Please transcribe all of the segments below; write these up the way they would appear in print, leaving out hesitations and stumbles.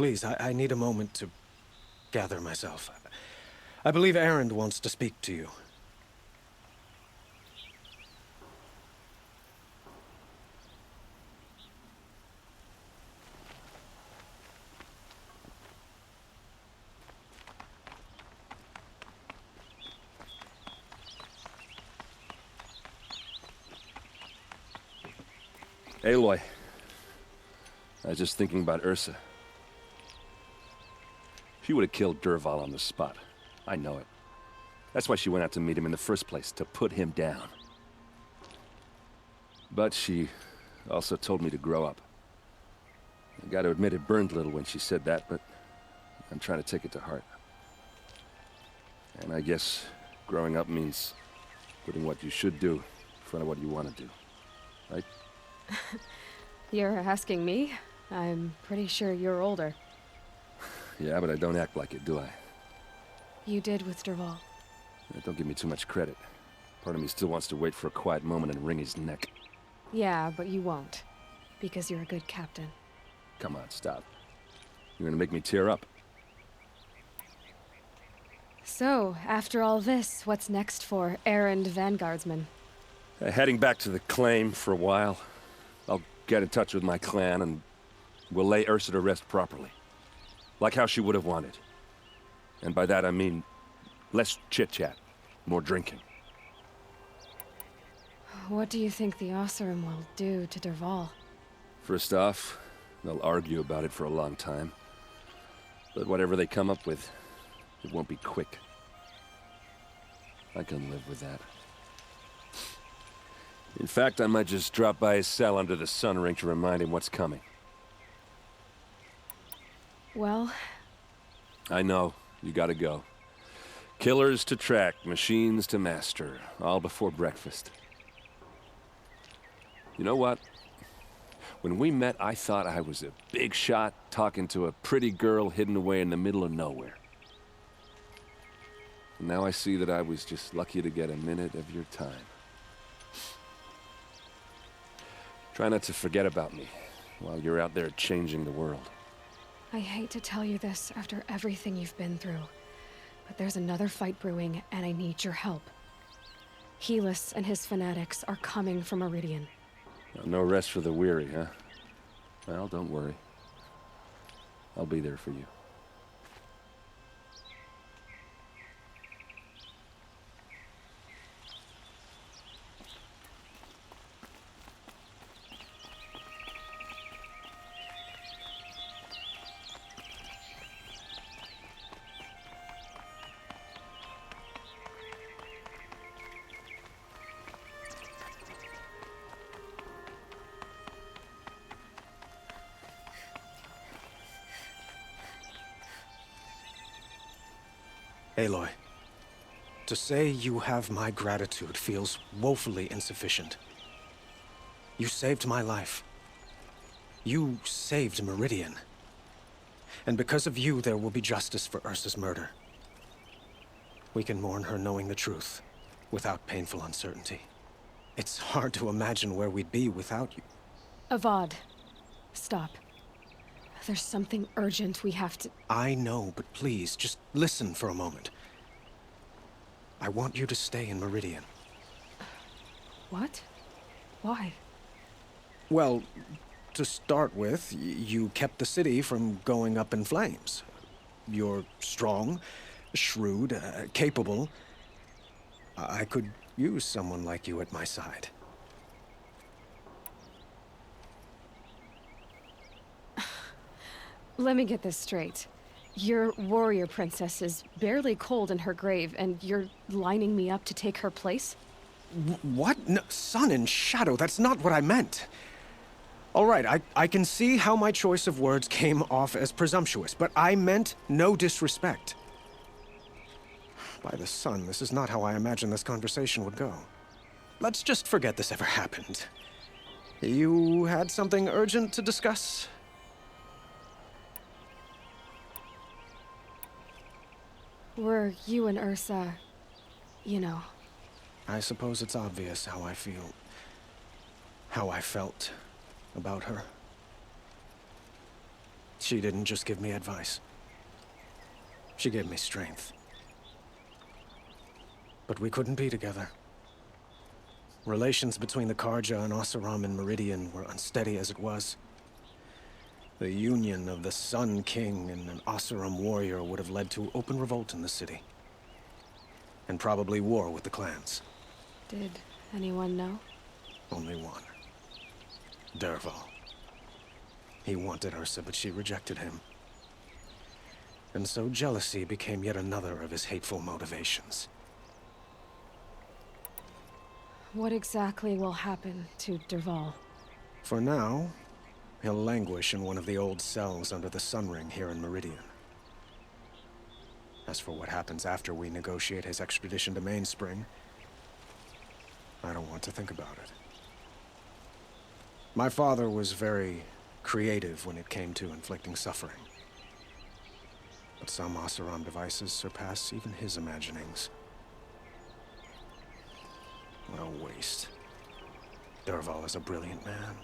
please, I need a moment to gather myself. I believe Erend wants to speak to you. Aloy. I was just thinking about Ursa. She would have killed Dervahl on the spot. I know it. That's why she went out to meet him in the first place, to put him down. But she also told me to grow up. I gotta admit it burned a little when she said that, but I'm trying to take it to heart. And I guess growing up means putting what you should do in front of what you want to do. Right? You're asking me? I'm pretty sure you're older. Yeah, but I don't act like it, do I? You did with Dervahl. Don't give me too much credit. Part of me still wants to wait for a quiet moment and wring his neck. Yeah, but you won't. Because you're a good captain. Come on, stop. You're gonna make me tear up. So, after all this, what's next for Erend Vanguardsman? Heading back to the claim for a while. I'll get in touch with my clan and we'll lay Ursa to rest properly. Like how she would have wanted. And by that I mean less chit-chat, more drinking. What do you think the Oseram will do to Dervahl? First off, they'll argue about it for a long time. But whatever they come up with, it won't be quick. I can live with that. In fact, I might just drop by his cell under the sun ring to remind him what's coming. Well... I know. You gotta go. Killers to track, machines to master. All before breakfast. You know what? When we met, I thought I was a big shot talking to a pretty girl hidden away in the middle of nowhere. And now I see that I was just lucky to get a minute of your time. Try not to forget about me while you're out there changing the world. I hate to tell you this after everything you've been through, but there's another fight brewing and I need your help. Helis and his fanatics are coming from Meridian. No rest for the weary, huh? Well, don't worry. I'll be there for you. Aloy, to say you have my gratitude feels woefully insufficient. You saved my life. You saved Meridian. And because of you, there will be justice for Ursa's murder. We can mourn her knowing the truth, without painful uncertainty. It's hard to imagine where we'd be without you. Avad, stop. There's something urgent we have to... I know, but please, just listen for a moment. I want you to stay in Meridian. What? Why? Well, to start with, you kept the city from going up in flames. You're strong, shrewd, capable. I could use someone like you at my side. Let me get this straight. Your warrior princess is barely cold in her grave, and you're lining me up to take her place? What? No, sun and shadow, that's not what I meant. All right, I can see how my choice of words came off as presumptuous, but I meant no disrespect. By the sun, this is not how I imagined this conversation would go. Let's just forget this ever happened. You had something urgent to discuss? Were you and Ursa, you know... I suppose it's obvious how I feel. How I felt about her. She didn't just give me advice. She gave me strength. But we couldn't be together. Relations between the Karja and Oseram and Meridian were unsteady as it was. The union of the Sun King and an Oseram warrior would have led to open revolt in the city. And probably war with the clans. Did anyone know? Only one. Dervahl. He wanted Ursa, but she rejected him. And so jealousy became yet another of his hateful motivations. What exactly will happen to Dervahl? For now, he'll languish in one of the old cells under the Sun Ring here in Meridian. As for what happens after we negotiate his extradition to Mainspring, I don't want to think about it. My father was very creative when it came to inflicting suffering. But some Oseram devices surpass even his imaginings. What a waste. Dervahl is a brilliant man.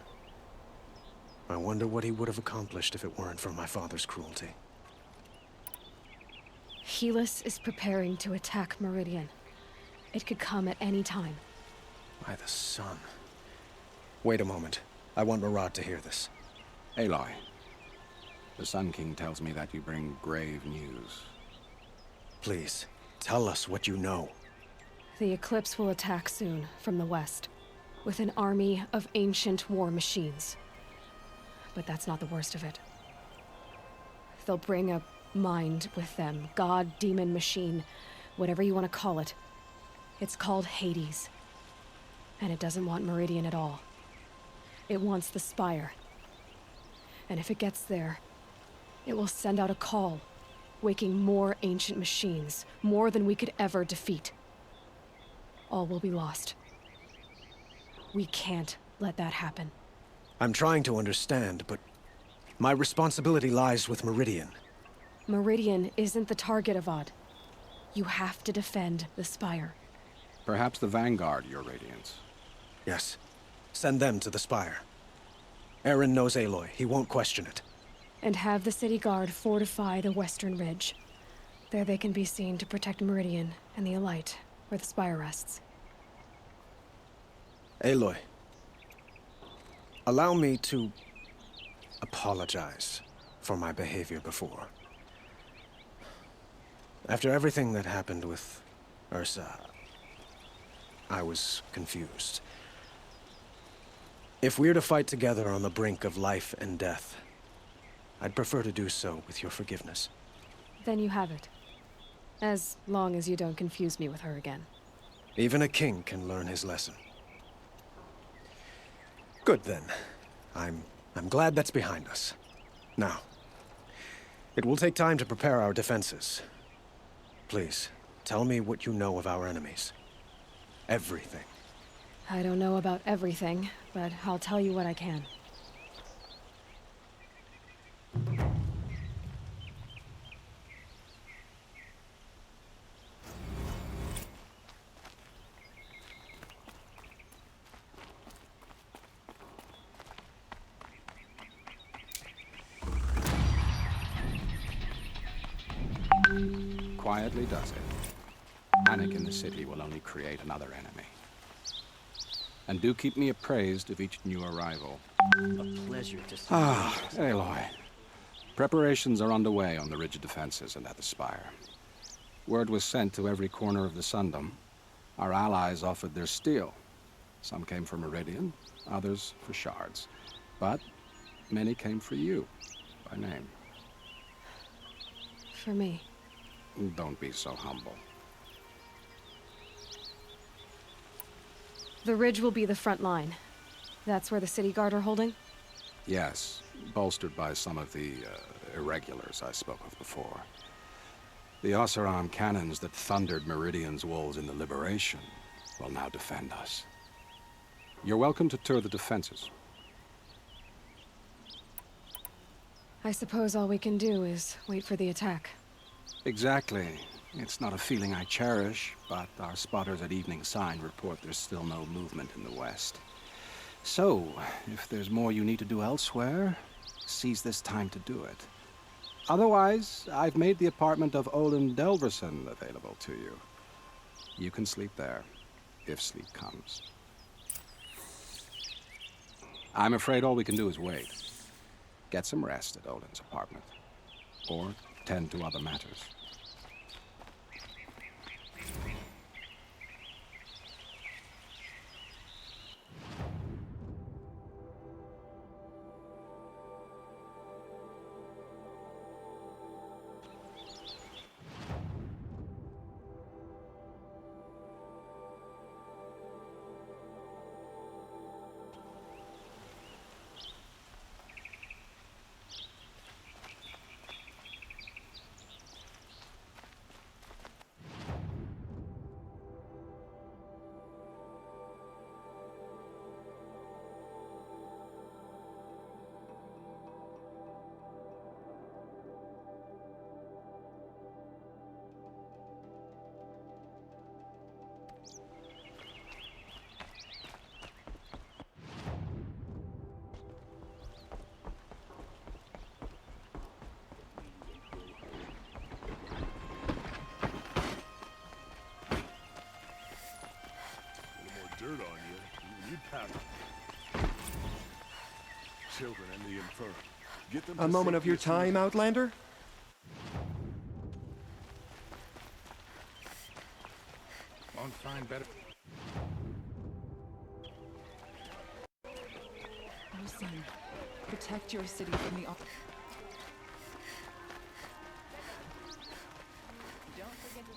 I wonder what he would have accomplished if it weren't for my father's cruelty. Helis is preparing to attack Meridian. It could come at any time. By the sun. Wait a moment. I want Murad to hear this. Aloy, the Sun King tells me that you bring grave news. Please, tell us what you know. The Eclipse will attack soon, from the west, with an army of ancient war machines. But that's not the worst of it. They'll bring a mind with them, god, demon, machine, whatever you want to call it. It's called Hades. And it doesn't want Meridian at all. It wants the Spire. And if it gets there, it will send out a call, waking more ancient machines, more than we could ever defeat. All will be lost. We can't let that happen. I'm trying to understand, but my responsibility lies with Meridian. Meridian isn't the target, Avad. You have to defend the Spire. Perhaps the Vanguard, Your Radiance. Yes. Send them to the Spire. Eren knows Aloy. He won't question it. And have the city guard fortify the western ridge. There they can be seen to protect Meridian and the Elite, where the Spire rests. Aloy, allow me to apologize for my behavior before. After everything that happened with Ursa, I was confused. If we're to fight together on the brink of life and death, I'd prefer to do so with your forgiveness. Then you have it. As long as you don't confuse me with her again. Even a king can learn his lesson. Good then. I'm glad that's behind us. Now, it will take time to prepare our defenses. Please, tell me what you know of our enemies. Everything. I don't know about everything, but I'll tell you what I can. Quietly does it. Panic in the city will only create another enemy. And do keep me appraised of each new arrival. A pleasure to see you. Aloy. Preparations are underway on the ridge defenses and at the Spire. Word was sent to every corner of the Sundom. Our allies offered their steel. Some came for Meridian, others for shards. But many came for you, by name. For me. Don't be so humble. The ridge will be the front line. That's where the city guard are holding? Yes, bolstered by some of the irregulars I spoke of before. The Oseram cannons that thundered Meridian's walls in the Liberation will now defend us. You're welcome to tour the defenses. I suppose all we can do is wait for the attack. Exactly. It's not a feeling I cherish, but our spotters at Evening Sign report there's still no movement in the west. So, if there's more you need to do elsewhere, seize this time to do it. Otherwise, I've made the apartment of Olin Delverson available to you. You can sleep there, if sleep comes. I'm afraid all we can do is wait. Get some rest at Olin's apartment. Or tend to other matters. Dirt on you, you'd pass. Children and the infirm. Get them A moment of your time, Outlander? Won't find better. Oh, son, protect your city from the... Don't forget to...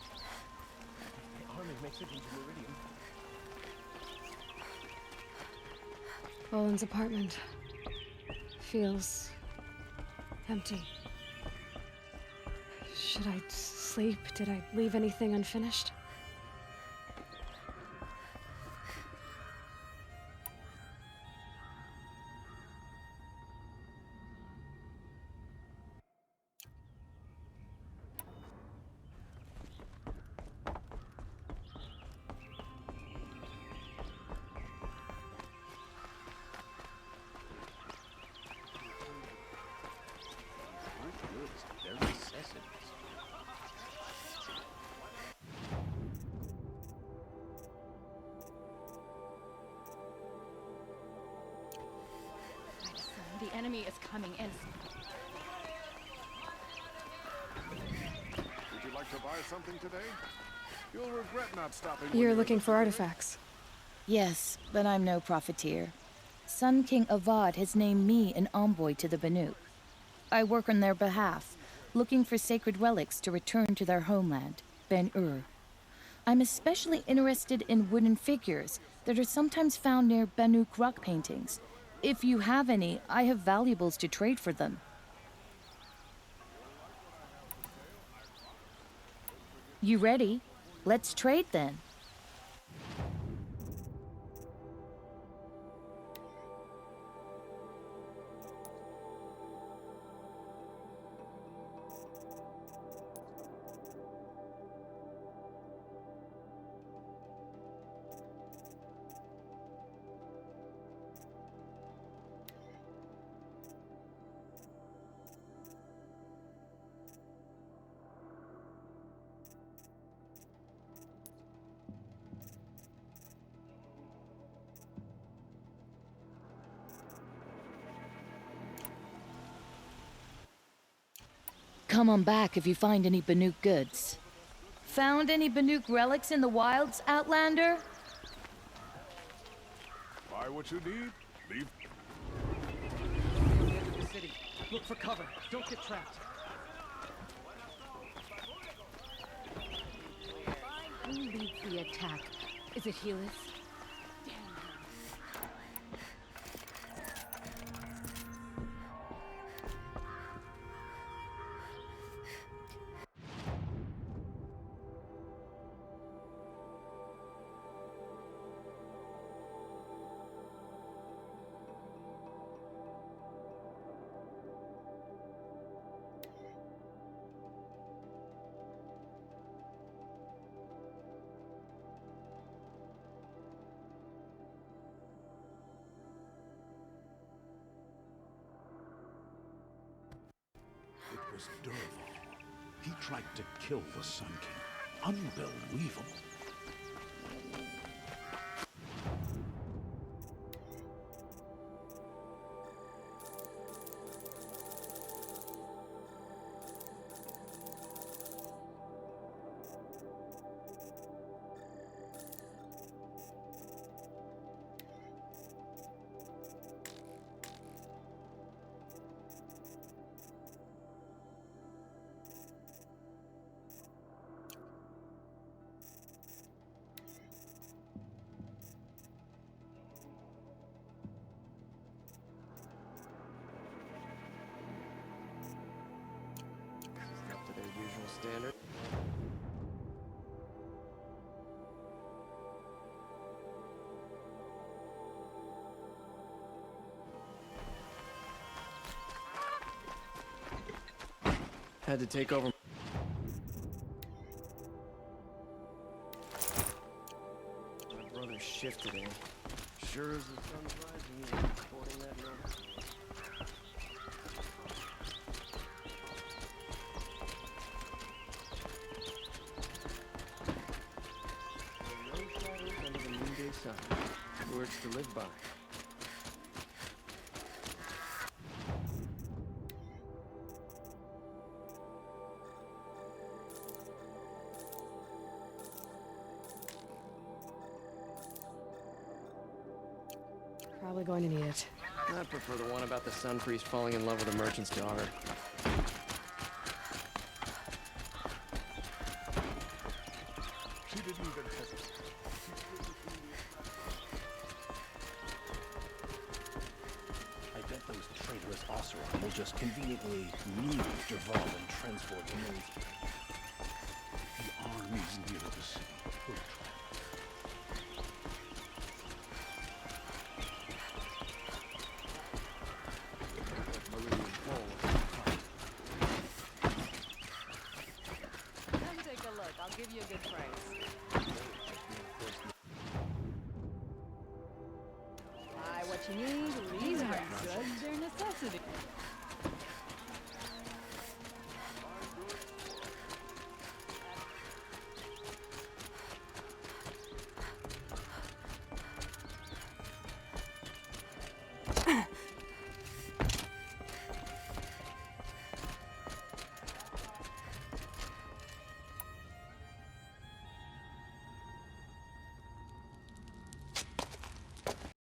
The army makes it into Meridian. Olin's apartment feels empty. Should I sleep? Did I leave anything unfinished? They're necessities. The enemy is coming in. Would you like to buy something today? You'll regret not stopping. You're looking for artifacts. Yes, but I'm no profiteer. Sun King Avad has named me an envoy to the Banuk. I work on their behalf, looking for sacred relics to return to their homeland, Ben-Ur. I'm especially interested in wooden figures that are sometimes found near Banuk rock paintings. If you have any, I have valuables to trade for them. You ready? Let's trade then. Come on back if you find any Banuk goods. Found any Banuk relics in the wilds, Outlander? Buy what you need. Leave. Near the end of the city. Look for cover. Don't get trapped. Who leads the attack? Is it Helis? was Dervahl. He tried to kill the Sun King. Unbelievable. Up to their usual standard. Had to take over. My brother's shift today. Sure as the sun's rising, he's reporting that number. No shadows under the noonday sun. Words to live by. Probably going to need it. I prefer the one about the sun priest falling in love with a merchant's daughter. She didn't even hesitate. I bet those traitorous Oseram will just conveniently move Dervahl and transport him over. The army's near the city. We'll try. Come take a look. I'll give you a good price. Buy what you need, leave what goods, they're necessity.